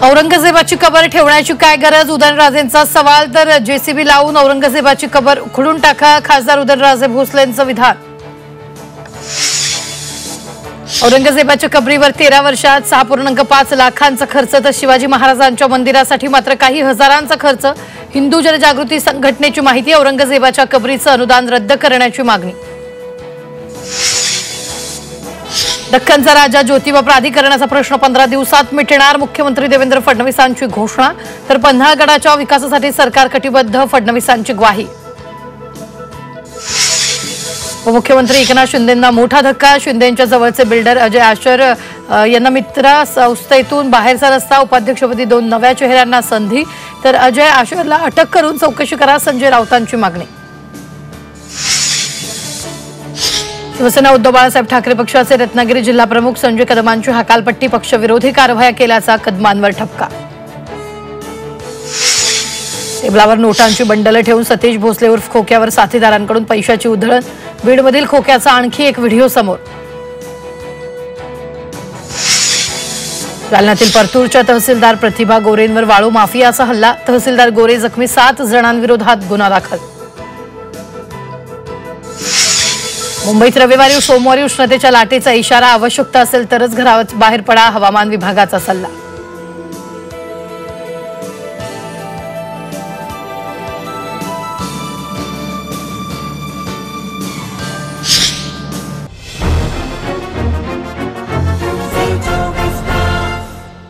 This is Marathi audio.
औरंगजेबाची कबर ठेवण्याची काय गरज, उदयनराजेंचा सवाल। तर जेसीबी लावून औरंगजेबाची कबर उखडून टाका, खासदार उदयनराजे भोसलेंचं विधान। औरंगजेबाच्या कबरीवर 13 वर्षात 6.5 लाखांचा खर्च, तर शिवाजी महाराजांच्या मंदिरासाठी मात्र काही हजारांचा खर्च। हिंदू जनजागृती संघटनेची माहिती, औरंगजेबाच्या कबरीचं अनुदान रद्द करण्याची मागणी। दख्खनचा राजा ज्योतिबा प्राधिकरणाचा प्रश्न 15 दिवसात मिटणार, मुख्यमंत्री देवेंद्र फडणवीसांची घोषणा। तर पन्हाळगडाच्या विकासासाठी सरकार कटिबद्ध, फडणवीसांची ग्वाही। मुख्यमंत्री एकनाथ शिंदेंना मोठा धक्का, शिंदेंच्या जवळचे बिल्डर अजय आशर यांना मित्रा संस्थेतून बाहेरचा रस्ता, उपाध्यक्षपदी 2 नव्या चेहऱ्यांना संधी। तर अजय आशरला अटक करून चौकशी करा, संजय राऊतांची मागणी। शिवसेना उद्धव बाळासाहेब ठाकरे पक्षाचे रत्नागिरी जिल्हा प्रमुख संजय कदमांची हकालपट्टी, पक्षविरोधी कारवाया केल्याचा कदमांवर ठपका। टेबलावर नोटांची बंडलं ठेवून सतीश भोसले उर्फ खोक्यावर साथीदारांकडून पैशाची उधळण, बीडमधील खोक्याचा आणखी एक व्हिडिओ समोर। जालन्यातील परतूरच्या तहसीलदार प्रतिभा गोरेंवर वाळू माफियाचा हल्ला, तहसीलदार गोरे जखमी, 7 जणांविरोधात गुन्हा दाखल। मुंबईत रविवारी सोमवारी उष्णतेच्या लाटेचा इशारा, आवश्यकता असेल तरच घराबाहेर पडा, हवामान विभागाचा सल्ला।